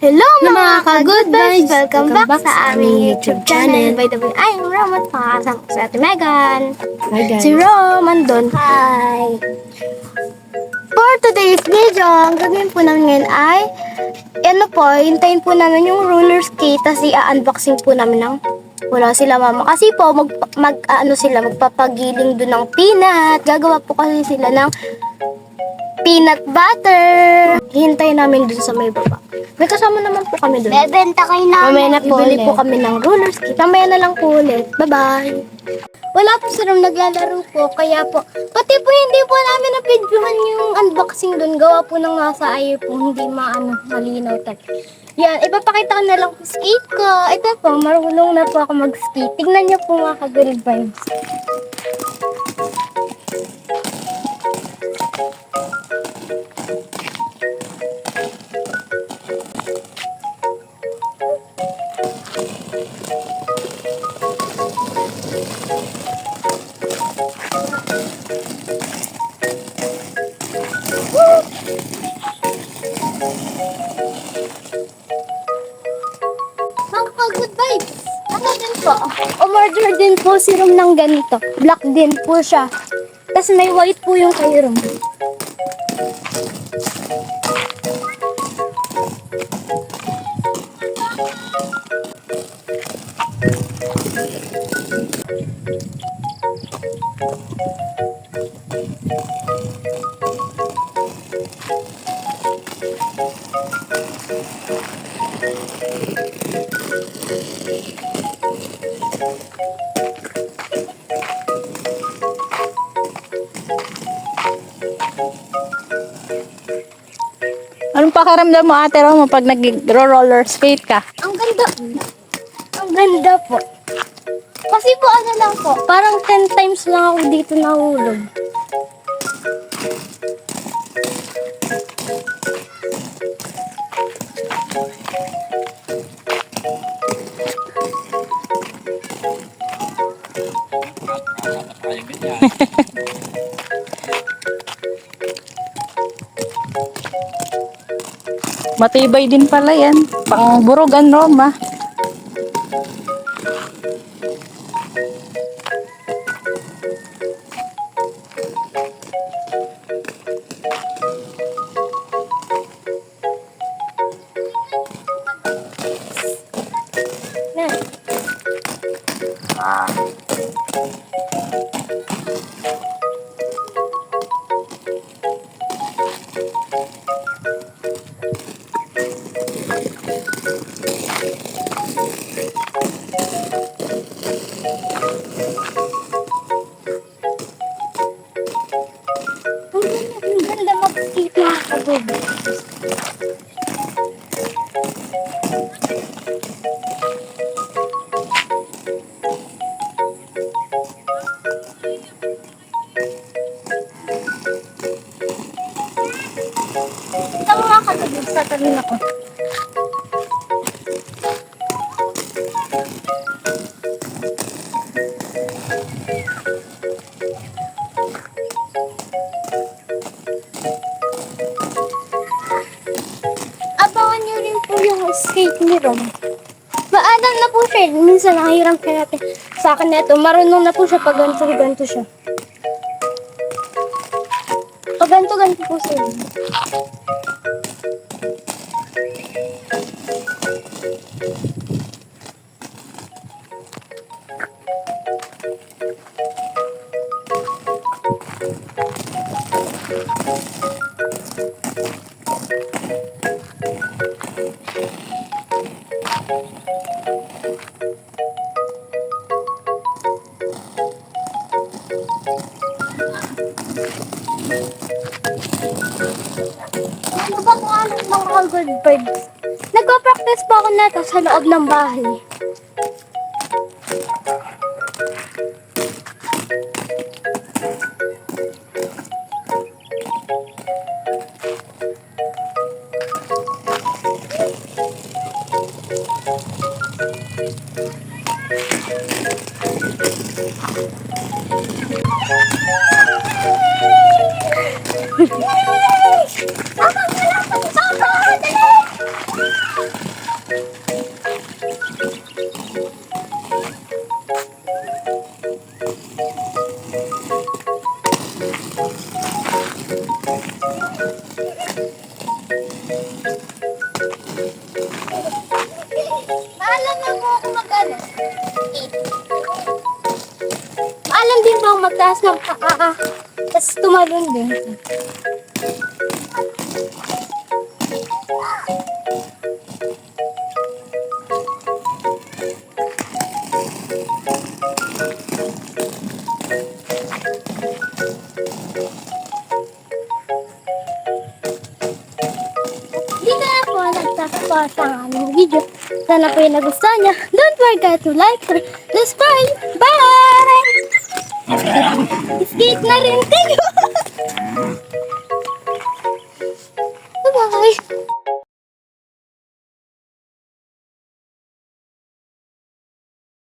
Hello mga ka-good vibes! Welcome back sa aming YouTube channel. By the way, I'm Rom at makakasama ko sa Ate Megan. Hi guys. Si Rom, andun. Hi! For today's video, ang gagawin po namin ngayon ay hintayin po namin yung roller skate tapos i-unboxing po namin ng wala sila mama. Kasi po, magpapagiling doon ng peanut. Gagawa po kasi sila ng peanut butter. Hintayin namin dun sa may baba. May kasama naman po kami dun. Bebenta kayo namin. Mamaya na po ulit po kami ng roller skate. Mamaya na lang po ulit. Bye-bye. Wala po sila naglalaro po. Kaya po, pati po hindi po namin na-videohan yung unboxing dun. Gawa po ng nasa ayaw po. Hindi malinaw tal. Yan, ipapakita ko na lang po skate ko. Ito po, marunong na po ako mag-skate. Tignan niyo po mga ka-good vibes. Mga ka-good vibes. Ano din po? Umorder din po si Rom ng ganito. Black din po siya. Tapos may white po yung kay Rom. Anong pakaramdam mo, Ate Roma, pag nag-roller skate ka? Ang ganda. Ang ganda po. Kasi po ano lang po, parang 10 times lang ako dito nahulog. Matibay din pala yan. Pang burugan, Roma. Yan. Ang ganda mag-skate mga ka-good. Ito mga ka-good, tatalin ako. Abangan niyo rin po yung skate ni Rom. Maalam na po siya. Minsan nakahiram ka natin. Sa akin na ito, marunong na po siya pag ganto siya. Pag ganto po siya. Ano ba kung ano mga good vibes? Nagpa-practice pa ako nito sa loob ng bahay. Ako, wala pa sa Maalam na po ako mag-ano. Maalam din po ako magtaas ng paa. Tapos tumalon din. Dito na po nagtatapos ang aming video. Sana po yung nagustuhan niya. Don't forget to like, subscribe. Bye! Skate na rin. Thank you! Bye-bye!